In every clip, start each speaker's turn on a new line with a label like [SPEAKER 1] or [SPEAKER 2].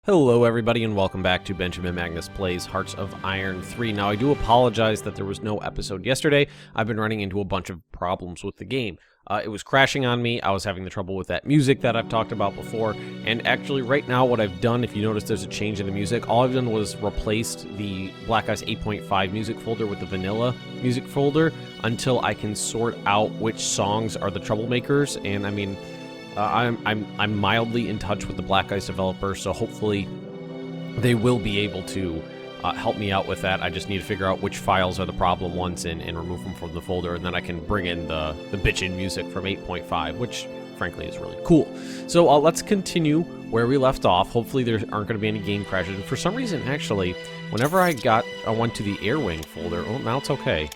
[SPEAKER 1] Hello everybody and welcome back to Benjamin Magnus Plays Hearts of Iron 3. Now I do apologize that there was no episode yesterday. I've been running into a bunch of problems with the game. It was crashing on me, I was having the trouble with that music that I've talked about before, and actually right now what I've done, if you notice there's a change in the music, all I've done was replaced the BlackICE 8.5 music folder with the vanilla music folder until I can sort out which songs are the troublemakers, and I mean, I'm mildly in touch with the BlackICE developer, so hopefully they will be able to help me out with that. I just need to figure out which files are the problem ones and remove them from the folder, and then I can bring in the bitchin' music from 8.5, which frankly is really cool. So let's continue where we left off. Hopefully there aren't going to be any game crashes. And for some reason, actually, whenever I went to the Airwing folder, oh, now it's okay.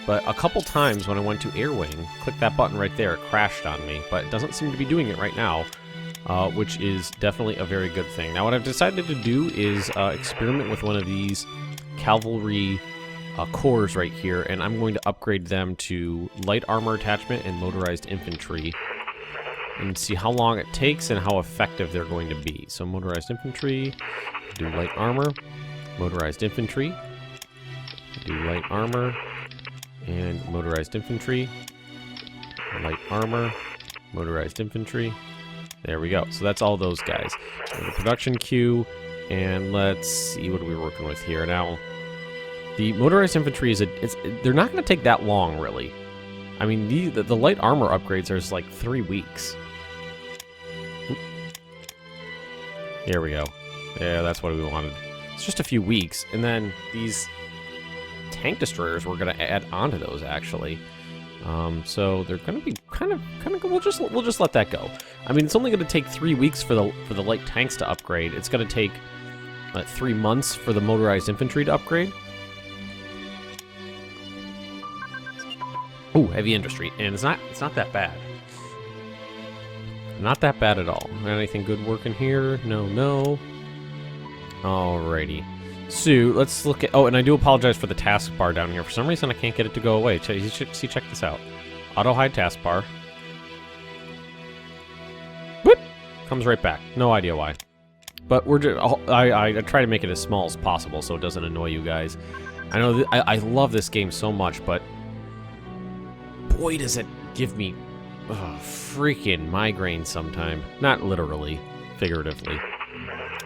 [SPEAKER 1] But a couple times when I went to Airwing, click that button right there, it crashed on me. But it doesn't seem to be doing it right now, which is definitely a very good thing. Now what I've decided to do is experiment with one of these cavalry cores right here, and I'm going to upgrade them to light armor attachment and motorized infantry, and see how long it takes and how effective they're going to be. So motorized infantry, do light armor, motorized infantry, do light armor, and motorized infantry, light armor, motorized infantry. There we go. So that's all those guys. The production queue, and let's see what we're working with here. Now, the motorized infantry they're not going to take that long, really. I mean, the light armor upgrades are like 3 weeks. There we go. Yeah, that's what we wanted. It's just a few weeks, and then these tank destroyers we're going to add onto those, actually. So they're going to be kind of we'll just let that go. I mean, it's only going to take 3 weeks for the light tanks to upgrade. It's going to take 3 months for the motorized infantry to upgrade. Oh, heavy industry, and it's not that bad. Not that bad at all. Anything good working here? No. Alrighty. So let's look at. Oh, and I do apologize for the taskbar down here. For some reason, I can't get it to go away. Check this out. Auto hide taskbar. Whoop! Comes right back. No idea why. But we're just. I try to make it as small as possible so it doesn't annoy you guys. I know I love this game so much, but boy, does it give me freaking migraines sometimes. Not literally, figuratively.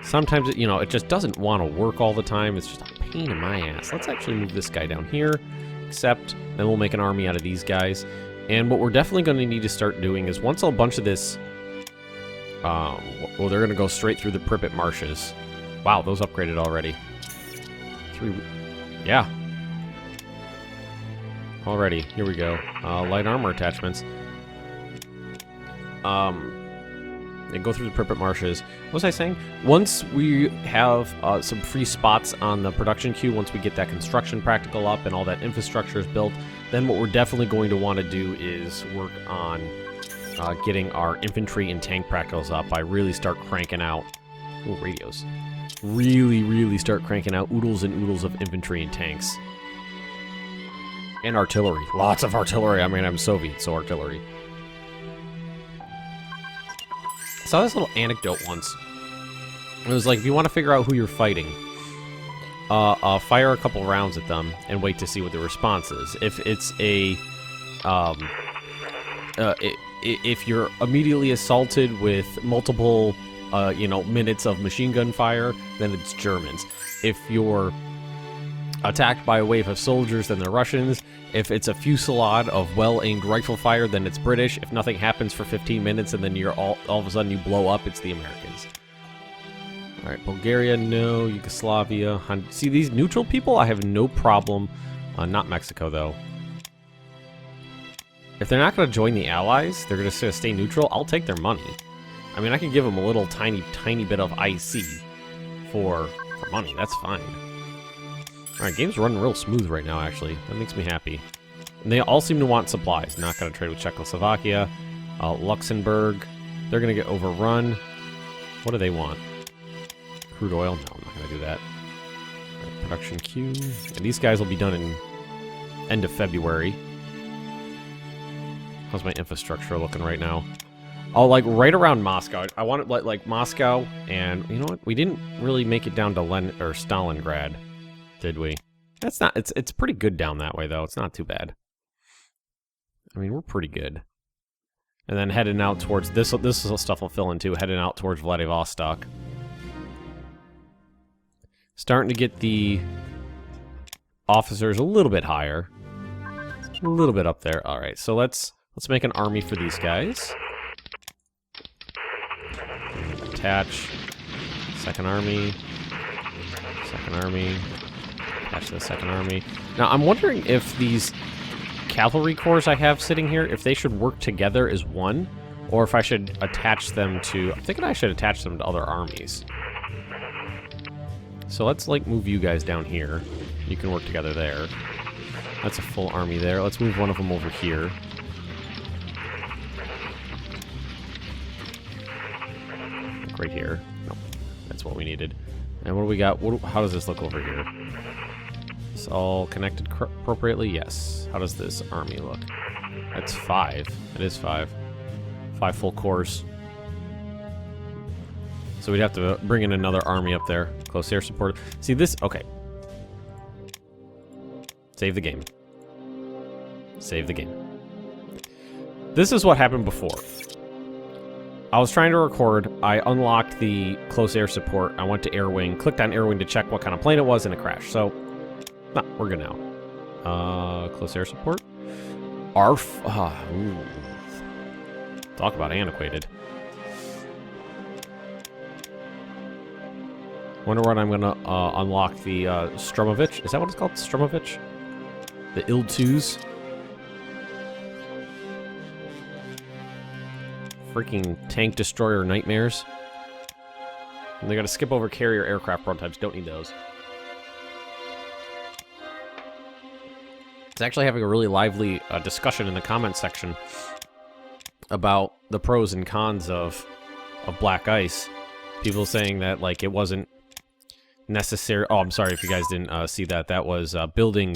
[SPEAKER 1] Sometimes, it just doesn't want to work all the time. It's just a pain in my ass. Let's actually move this guy down here, except then we'll make an army out of these guys. And what we're definitely going to need to start doing is once a bunch of this, well, they're going to go straight through the Pripyat marshes. Wow, those upgraded already. Yeah. Already, here we go. Light armor attachments. They go through the Pripyat marshes. What was I saying? Once we have some free spots on the production queue, once we get that construction practical up and all that infrastructure is built, then what we're definitely going to want to do is work on getting our infantry and tank practicals up. I really start cranking out radios. Really start cranking out oodles and oodles of infantry and tanks. And artillery. Lots of artillery. I mean, I'm Soviet, so artillery. I saw this little anecdote once. It was like, if you want to figure out who you're fighting, fire a couple rounds at them and wait to see what the response is. If it's if you're immediately assaulted with multiple, minutes of machine gun fire, then it's Germans. If you're attacked by a wave of soldiers, then they're Russians. If it's a fusillade of well-aimed rifle fire, then it's British. If nothing happens for 15 minutes and then you're all of a sudden you blow up, it's the Americans. Alright, Bulgaria, no. Yugoslavia. See, these neutral people, I have no problem. Not Mexico, though. If they're not going to join the Allies, they're going to stay neutral, I'll take their money. I mean, I can give them a little tiny bit of IC for money. That's fine. Alright, game's running real smooth right now, actually. That makes me happy. And they all seem to want supplies. Not going to trade with Czechoslovakia. Luxembourg. They're going to get overrun. What do they want? Crude oil? No, I'm not going to do that. Right, production queue. And these guys will be done in end of February. How's my infrastructure looking right now? Oh, like right around Moscow. I want it like Moscow, and you know what? We didn't really make it down to or Stalingrad, did we? That's not. It's pretty good down that way though. It's not too bad. I mean, we're pretty good. And then heading out towards this stuff will fill in too. Heading out towards Vladivostok. Starting to get the officers a little bit higher, a little bit up there. All right, so let's make an army for these guys. Attach. Second army. Second army. Attach to the second army. Now, I'm wondering if these cavalry corps I have sitting here, if they should work together as one, or if I should attach them to... I'm thinking I should attach them to other armies. So let's, like, move you guys down here. You can work together there. That's a full army there. Let's move one of them over here. Right here. No, that's what we needed. And what do we got? How does this look over here? It's all connected appropriately? Yes. How does this army look? That's 5. It is 5. 5 full corps. So we'd have to bring in another army up there. Close air support. See this? Okay. Save the game. Save the game. This is what happened before. I was trying to record, I unlocked the close air support, I went to air wing, clicked on air wing to check what kind of plane it was, and it crashed. So, nah, we're good now. Close air support. ARF. Ooh. Talk about antiquated. Wonder when I'm gonna unlock the Stromovich. Is that what it's called? Stromovich? The Il-2s? Freaking tank destroyer nightmares. And they gotta skip over carrier aircraft prototypes. Don't need those. It's actually having a really lively discussion in the comments section about the pros and cons of BlackICE. People saying that like it wasn't necessary. Oh, I'm sorry if you guys didn't see that. That was building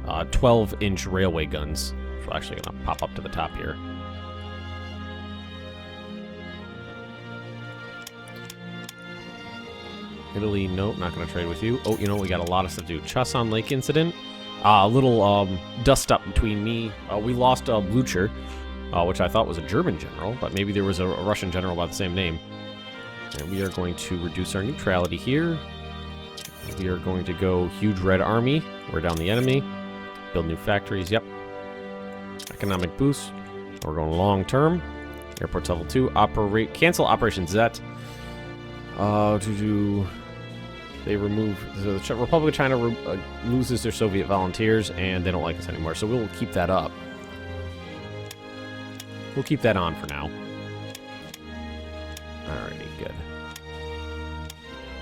[SPEAKER 1] 12-inch railway guns. We're actually gonna pop up to the top here. Italy, nope, not going to trade with you. Oh, you know, we got a lot of stuff to do. Choson Lake incident. A little dust up between me. We lost Blucher, which I thought was a German general, but maybe there was a Russian general by the same name. And we are going to reduce our neutrality here. We are going to go huge red army. We're down the enemy. Build new factories, yep. Economic boost. We're going long term. Airports level 2. Cancel Operation Z. They remove... The Republic of China loses their Soviet volunteers, and they don't like us anymore, so we'll keep that up. We'll keep that on for now. Alrighty, good.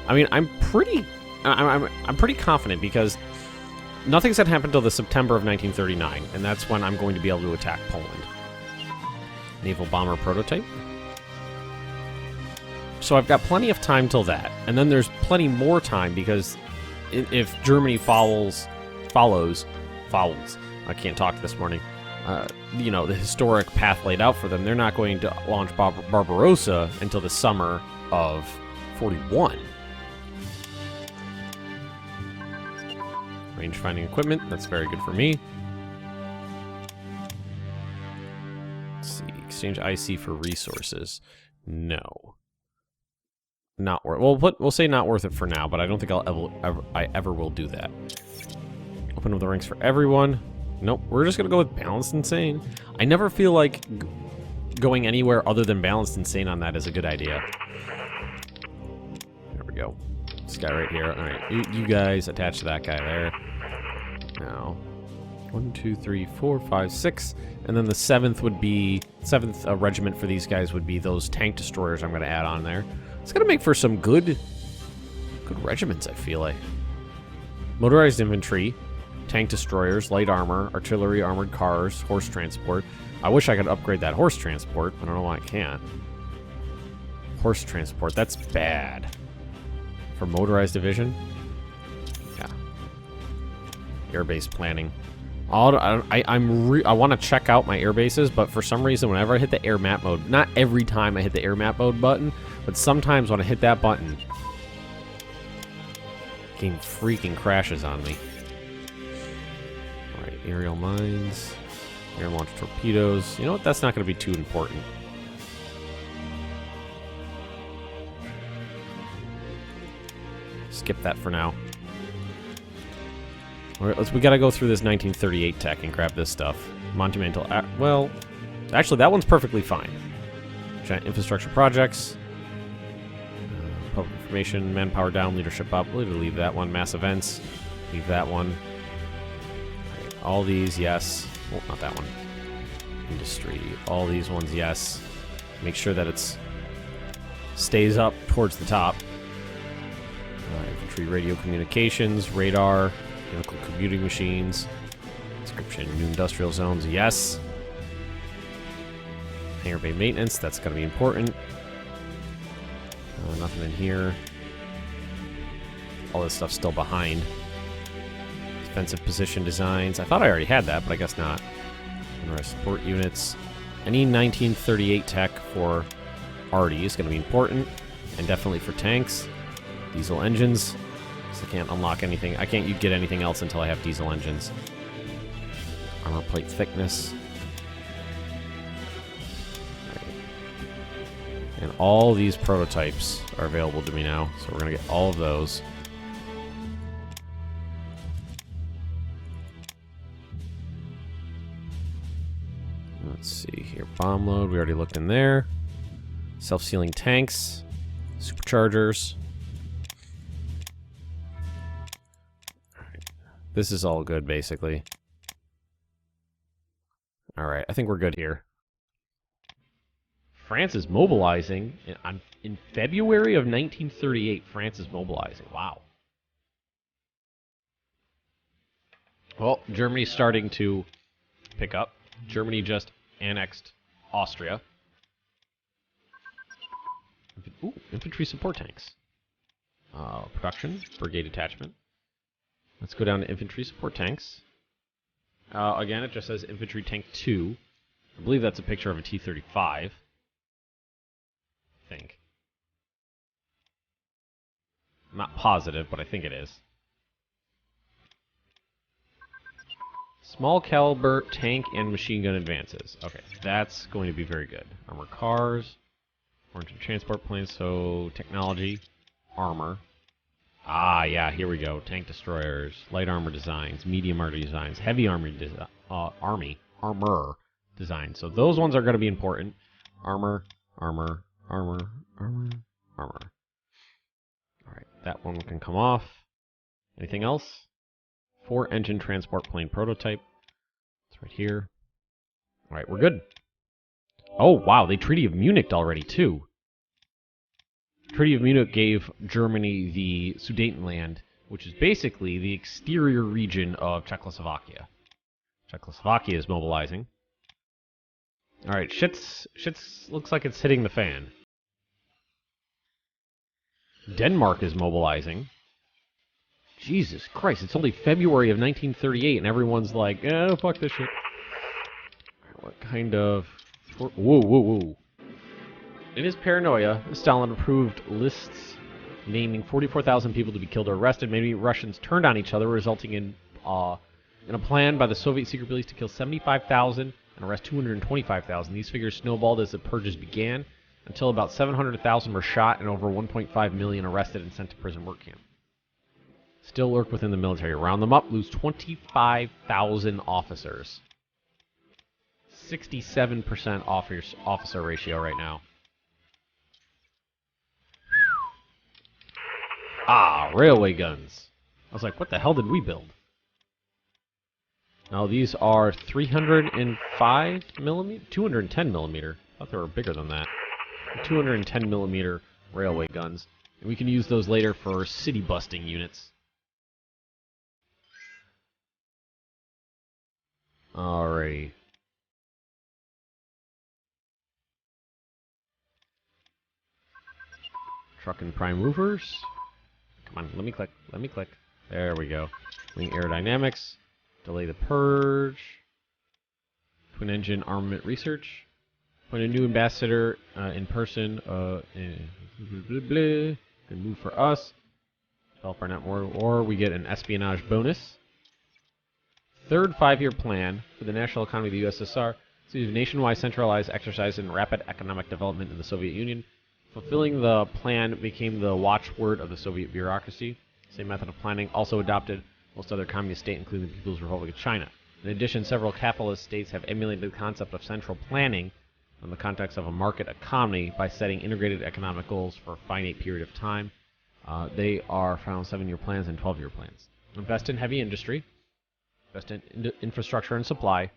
[SPEAKER 1] I mean, I'm pretty confident because nothing's gonna happen until the September of 1939, and that's when I'm going to be able to attack Poland. Naval bomber prototype. So I've got plenty of time till that, and then there's plenty more time because if Germany follows, I can't talk this morning, you know, the historic path laid out for them, they're not going to launch Barbarossa until the summer of 41. Range finding equipment, that's very good for me. Let's see, exchange IC for resources. No. Not worth. Well, we'll say not worth it for now, but I don't think I ever will do that. Open up the ranks for everyone. Nope, we're just gonna go with balanced insane. I never feel like going anywhere other than balanced insane on that is a good idea. There we go. This guy right here. All right, you guys attach to that guy there. Now, 1, 2, 3, 4, 5, 6, and then the 7th would be 7th regiment for these guys would be those tank destroyers I'm gonna add on there. It's gonna make for some good regiments, I feel like. Motorized infantry, tank destroyers, light armor, artillery, armored cars, horse transport. I wish I could upgrade that horse transport. I don't know why I can't. Horse transport, that's bad. For motorized division? Yeah. Airbase planning. I want to check out my air bases, but for some reason, whenever I hit the air map mode, not every time I hit the air map mode button, but sometimes when I hit that button, the game freaking crashes on me. All right, aerial mines, air launch torpedoes. You know what? That's not going to be too important. Skip that for now. All right, we gotta go through this 1938 tech and grab this stuff. Monumental. Well, actually, that one's perfectly fine. Giant infrastructure projects. Public information, manpower down, leadership up. We'll leave that one. Mass events. Leave that one. Right, all these, yes. Well, not that one. Industry. All these ones, yes. Make sure that it's stays up towards the top. Infantry radio communications, radar. Chemical computing machines. Description, new industrial zones, yes. Hangar bay maintenance, that's going to be important. Nothing in here. All this stuff's still behind. Defensive position designs. I thought I already had that, but I guess not. Support units. Any 1938 tech for Arty is going to be important. And definitely for tanks. Diesel engines. I can't unlock anything. I can't get anything else until I have diesel engines. Armor plate thickness. Right. And all these prototypes are available to me now, so we're going to get all of those. Let's see here. Bomb load, we already looked in there. Self-sealing tanks. Superchargers. This is all good, basically. Alright, I think we're good here. France is mobilizing. In February of 1938, France is mobilizing. Wow. Well, Germany's starting to pick up. Germany just annexed Austria. Ooh, infantry support tanks. Production, brigade attachment. Let's go down to infantry support tanks. Again, it just says infantry tank 2. I believe that's a picture of a T-35. I think. I'm not positive, but I think it is. Small caliber tank and machine gun advances. Okay, that's going to be very good. Armor cars, orange transport planes, so technology, armor. Ah, yeah, here we go. Tank destroyers, light armor designs, medium armor designs, heavy armor designs. So those ones are going to be important. Armor. All right, that one can come off. Anything else? 4-engine transport plane prototype. It's right here. All right, we're good. Oh, wow, they Treaty of Munich already, too. Treaty of Munich gave Germany the Sudetenland, which is basically the exterior region of Czechoslovakia. Czechoslovakia is mobilizing. All right, shit's looks like it's hitting the fan. Denmark is mobilizing. Jesus Christ, it's only February of 1938, and everyone's like, eh, fuck this shit. What kind of... Whoa. In his paranoia, Stalin approved lists naming 44,000 people to be killed or arrested. Many Russians turned on each other, resulting in a plan by the Soviet secret police to kill 75,000 and arrest 225,000. These figures snowballed as the purges began, until about 700,000 were shot and over 1.5 million arrested and sent to prison work camp. Still lurk within the military. Round them up, lose 25,000 officers. 67% officer ratio right now. Ah, railway guns. I was like, what the hell did we build? Now these are 305 millimeter, 210 millimeter. I thought they were bigger than that. 210 millimeter railway guns. And we can use those later for city busting units. Alrighty. Truck and prime movers. Come on, let me click. There we go. Wing aerodynamics. Delay the purge. Twin engine armament research. Appoint a new ambassador in person. Good move for us. Develop our network, or we get an espionage bonus. Third 5-year plan for the national economy of the USSR. Sees nationwide centralized exercise in rapid economic development in the Soviet Union. Fulfilling the plan became the watchword of the Soviet bureaucracy. Same method of planning also adopted most other communist states, including the People's Republic of China. In addition, several capitalist states have emulated the concept of central planning in the context of a market economy by setting integrated economic goals for a finite period of time. They are found 7-year plans and 12-year plans. Invest in heavy industry. Invest in infrastructure and supply.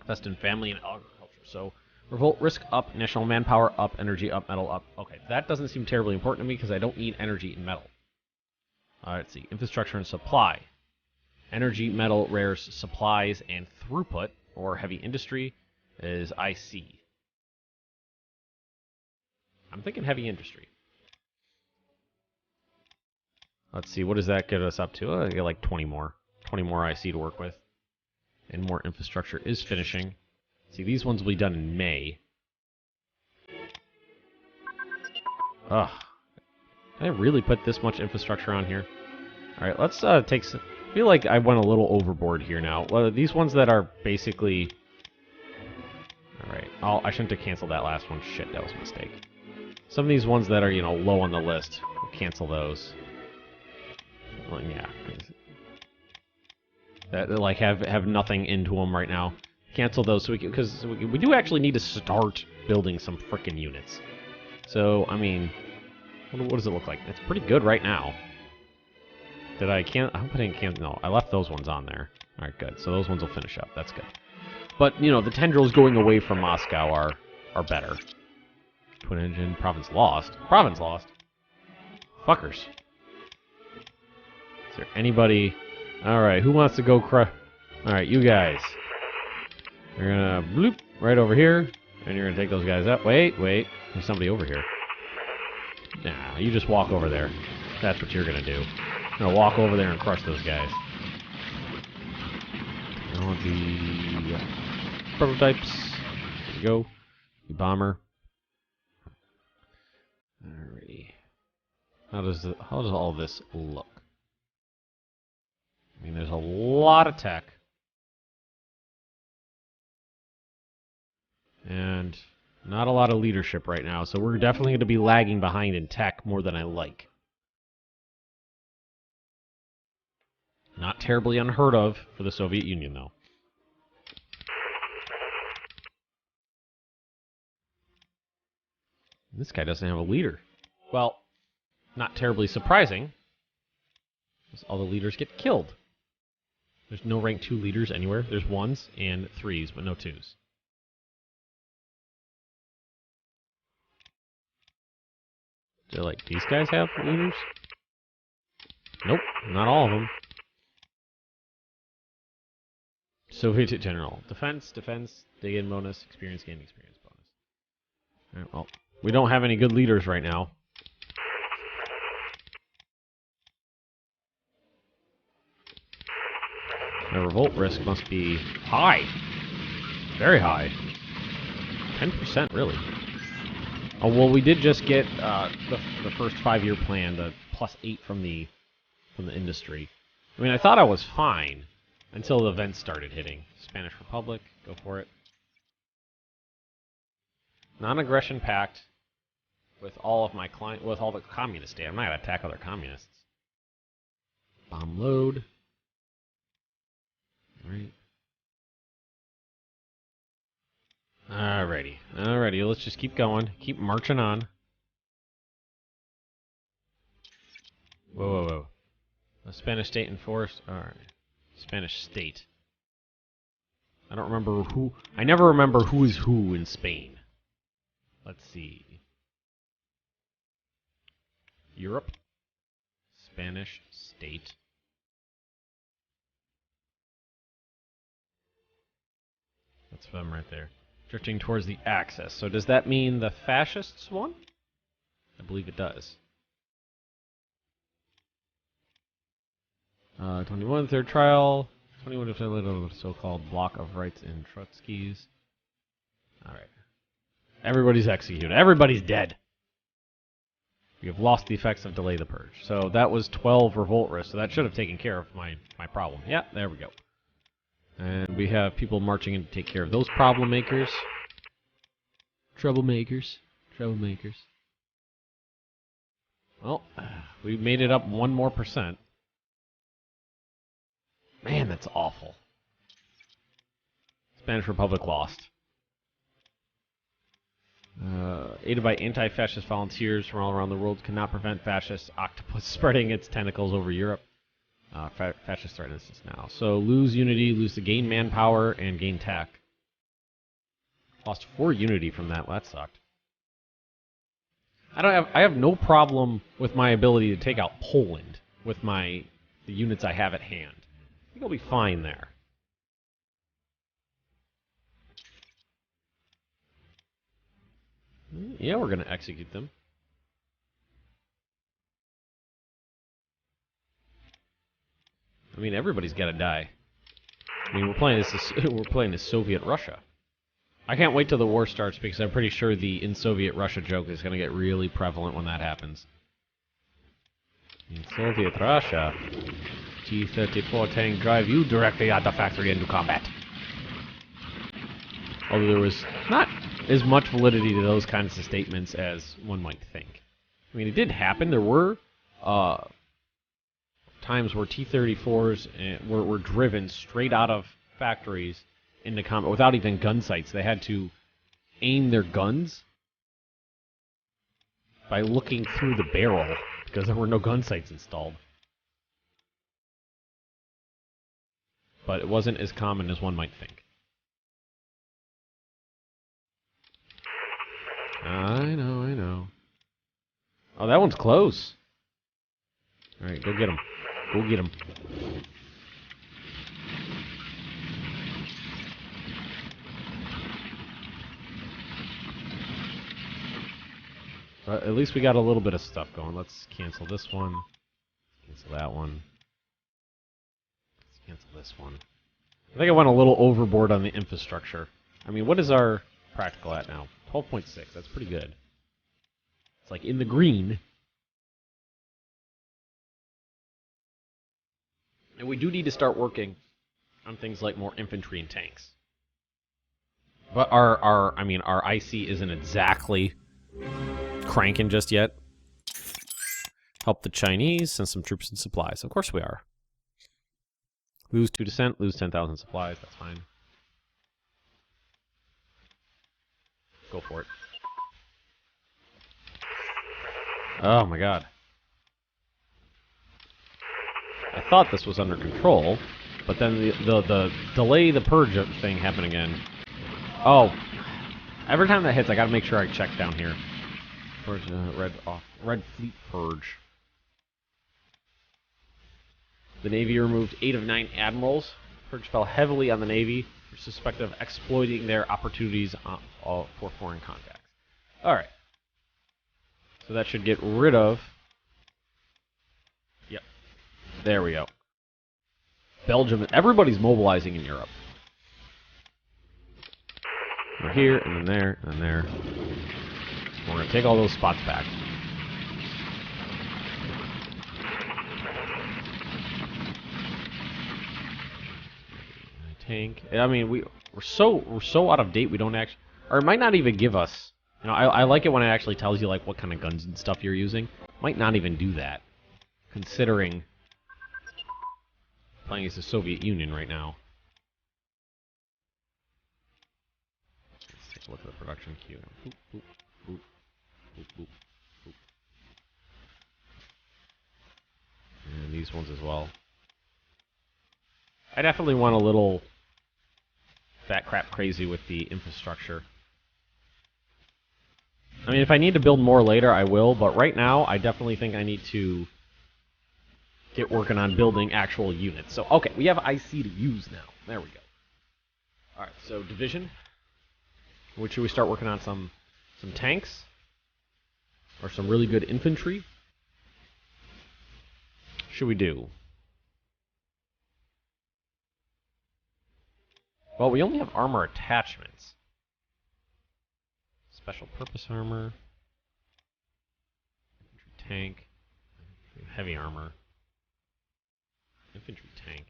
[SPEAKER 1] Invest in family and agriculture. So, revolt risk up, national manpower up, energy up, metal up. Okay, that doesn't seem terribly important to me because I don't need energy and metal. Let's see. Infrastructure and supply. Energy, metal, rares, supplies, and throughput, or heavy industry, is IC. I'm thinking heavy industry. Let's see, what does that get us up to? I get like 20 more. 20 more IC to work with. And more infrastructure is finishing. See, these ones will be done in May. Ugh. Did I really put this much infrastructure on here? Alright, let's take some... I feel like I went a little overboard here now. Well, these ones that are basically... Alright, I shouldn't have canceled that last one. Shit, that was a mistake. Some of these ones that are, low on the list, we'll cancel those. Well, yeah. That like have nothing into them right now. Cancel those so because we do actually need to start building some frickin' units. So, I mean, what does it look like? It's pretty good right now. Did I I hope I didn't cancel. No, I left those ones on there. All right, good. So those ones will finish up. That's good. But the tendrils going away from Moscow are better. Twin engine, province lost. Province lost. Fuckers. Is there anybody? All right, who wants to go? All right, you guys. You're gonna bloop right over here, and you're gonna take those guys up. Wait, there's somebody over here. Nah, you just walk over there. That's what you're gonna do. You're gonna walk over there and crush those guys. Technology prototypes. There you go. The bomber. Alrighty. How does all this look? I mean, there's a lot of tech. And not a lot of leadership right now, so we're definitely going to be lagging behind in tech more than I like. Not terribly unheard of for the Soviet Union, though. This guy doesn't have a leader. Well, not terribly surprising, because all the leaders get killed. There's no rank 2 leaders anywhere. There's 1s and 3s, but no 2s. So, like, these guys have leaders? Nope, not all of them. Soviet General. Defense, dig-in bonus, experience bonus. Alright, well, we don't have any good leaders right now. The revolt risk must be high. Very high. 10%, really. Oh, well, we did just get the first 5-year plan, the +8 from the industry. I mean, I thought I was fine until the events started hitting. Spanish Republic, go for it. Non-aggression pact with all of my with all the communist state. I'm not gonna attack other communists. Bomb load. Alright. Alrighty, let's just keep going. Keep marching on. Whoa. A Spanish state enforced. Alright. Spanish state. I don't remember who. I never remember who is who in Spain. Let's see. Europe. Spanish state. That's them right there. Drifting towards the Axis. So does that mean the fascists won? I believe it does. 21, third trial. 21 defended the so-called block of rights in Trotsky's. All right. Everybody's executed. Everybody's dead. We have lost the effects of Delay the Purge. So that was 12 revolt risks, so that should have taken care of my problem. Yeah, there we go. And we have people marching in to take care of those problem makers. Troublemakers. Troublemakers. Well, we made it up 1 more %. Man, that's awful. Spanish Republic lost. Aided by anti-fascist volunteers from all around the world, cannot prevent fascist octopus spreading its tentacles over Europe. Fascist threatens us now. So lose unity, lose to gain manpower, and gain tech. Lost 4 unity from that. Well, that sucked. I have no problem with my ability to take out Poland with the units I have at hand. I think I'll be fine there. Yeah, we're going to execute them. I mean, everybody's got to die. I mean, we're playing as Soviet Russia. I can't wait till the war starts because I'm pretty sure the in Soviet Russia joke is going to get really prevalent when that happens. In Soviet Russia, T-34 tank drive you directly at the factory into combat. Although there was not as much validity to those kinds of statements as one might think. I mean, it did happen. There were times where T-34s were driven straight out of factories into combat without even gun sights. They had to aim their guns by looking through the barrel because there were no gun sights installed. But it wasn't as common as one might think. I know. Oh, that one's close. Alright, go get him. Go get him. But at least we got a little bit of stuff going. Let's cancel this one. Cancel that one. Let's cancel this one. I think I went a little overboard on the infrastructure. I mean, what is our practical at now? 12.6. That's pretty good. It's like in the green. And we do need to start working on things like more infantry and tanks. But our IC isn't exactly cranking just yet. Help the Chinese, send some troops and supplies. Of course we are. Lose 2 descent, lose 10,000 supplies. That's fine. Go for it. Oh my god. I thought this was under control, but then the delay the purge thing happened again. Oh. Every time that hits, I gotta make sure I check down here. Purge, Red Fleet Purge. The Navy removed 8 of 9 admirals. Purge fell heavily on the Navy, suspected of exploiting their opportunities for foreign contacts. Alright. So that should get rid of... Yep. There we go. Belgium, everybody's mobilizing in Europe. We're here, and then there, and there. We're going to take all those spots back. Tank. I mean, we're so out of date. We don't actually, or it might not even give us. You know, I like it when it actually tells you like what kind of guns and stuff you're using. Might not even do that, considering playing as the Soviet Union right now. Let's take a look at the production queue. Boop, boop, boop, boop, boop, boop. And these ones as well. I definitely want a little fat crap crazy with the infrastructure. I mean, if I need to build more later, I will, but right now, I definitely think I need to get working on building actual units. So, okay, we have IC to use now. There we go. Alright, so division. Which should we start working on some tanks? Or some really good infantry? Should we do? Well, we only have armor attachments. Special purpose armor. Infantry tank. Heavy armor. Infantry tank.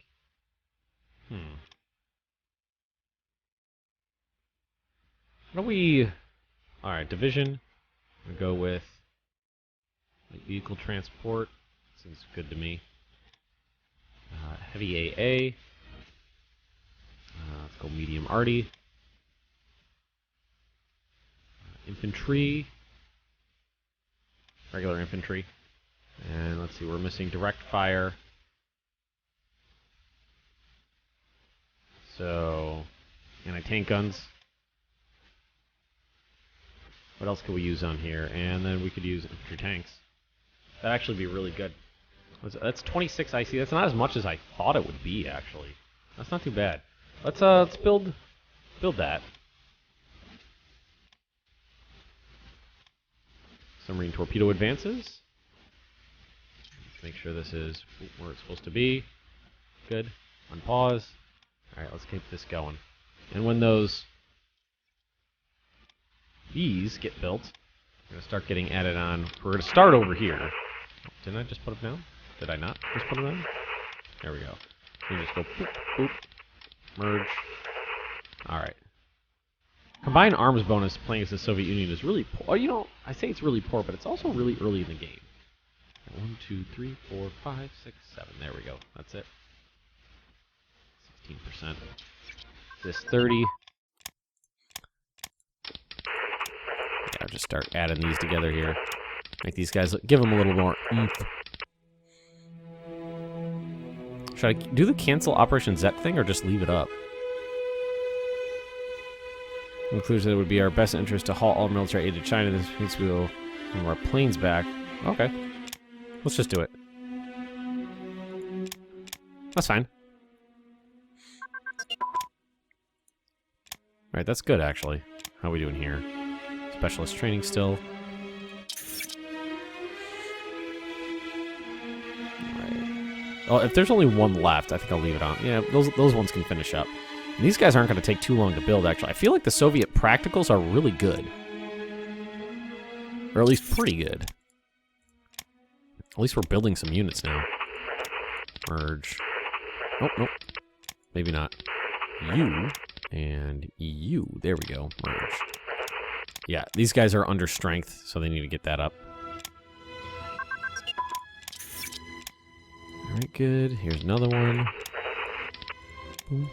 [SPEAKER 1] What do we... Alright, division. I'm going to go with vehicle transport. Seems good to me. Heavy AA. Let's go medium arty. Infantry. Regular infantry. And let's see, we're missing direct fire. So, anti-tank guns. What else could we use on here? And then we could use infantry tanks. That'd actually be really good. That's 26 IC. That's not as much as I thought it would be, actually. That's not too bad. Let's build that. Submarine torpedo advances. Make sure this is where it's supposed to be. Good. Unpause. Alright, let's keep this going. And when these get built, we're going to start getting added on. We're going to start over here. Didn't I just put them down? Did I not just put them down? There we go. We just go boop, boop, merge. Alright. Combined arms bonus playing as the Soviet Union is really poor. You know, I say it's really poor, but it's also really early in the game. 1, 2, 3, 4, 5, 6, 7. There we go. That's it. 16%. This 30. Yeah, just start adding these together here. Make these guys give them a little more oomph. Should I do the cancel Operation Z thing or just leave it up? It concludes that it would be our best interest to halt all military aid to China. This means we will have our planes back. Okay. Let's just do it. That's fine. Alright, that's good, actually. How are we doing here? Specialist training still. Alright. Well, if there's only one left, I think I'll leave it on. Yeah, those ones can finish up. And these guys aren't going to take too long to build, actually. I feel like the Soviet practicals are really good. Or at least pretty good. At least we're building some units now. Merge. Oh, nope. Maybe not. You and you. There we go. Merge. Yeah, these guys are under strength, so they need to get that up. Alright, good. Here's another one. Boom.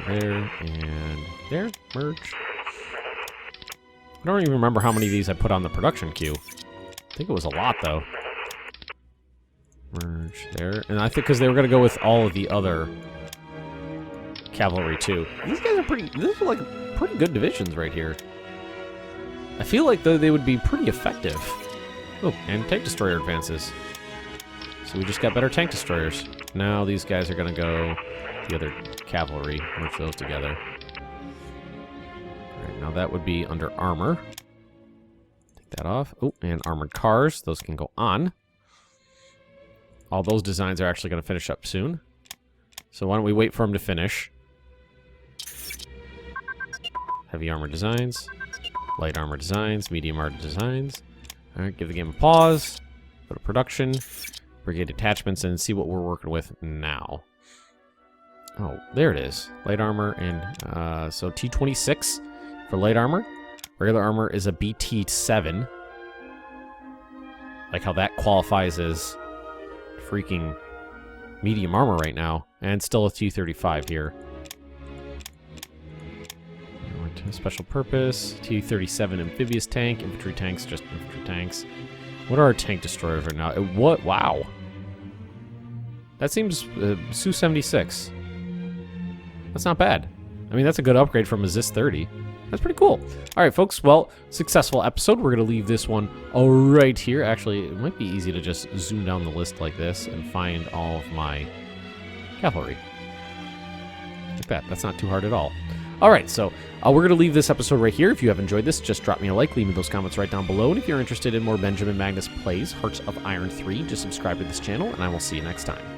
[SPEAKER 1] There, and there. Merge. I don't even remember how many of these I put on the production queue. I think it was a lot, though. Merge there. And I think because they were going to go with all of the other cavalry, too. These guys are these are like pretty good divisions right here. I feel like, though, they would be pretty effective. Oh, and tank destroyer advances. So we just got better tank destroyers. Now these guys are going to go the other cavalry. Merge those together. Alright, now that would be under armor. Take that off. Oh, and armored cars. Those can go on. All those designs are actually going to finish up soon. So why don't we wait for them to finish. Heavy armor designs. Light armor designs. Medium armor designs. Alright, give the game a pause. Go to production. Brigade attachments and see what we're working with now. Oh, there it is. Light armor and, so T26 for light armor. Regular armor is a BT7. Like how that qualifies as freaking medium armor right now. And still a T35 here. Special purpose. T37 amphibious tank. Infantry tanks, just infantry tanks. What are our tank destroyers right now? What? Wow. That seems Su-76. That's not bad. I mean, that's a good upgrade from a ZIS-30. That's pretty cool. All right, folks. Well, successful episode. We're going to leave this one right here. Actually, it might be easy to just zoom down the list like this and find all of my cavalry. Like that. That's not too hard at all. All right, so we're going to leave this episode right here. If you have enjoyed this, just drop me a like, leave me those comments right down below. And if you're interested in more Benjamin Magnus Plays Hearts of Iron 3, just subscribe to this channel, and I will see you next time.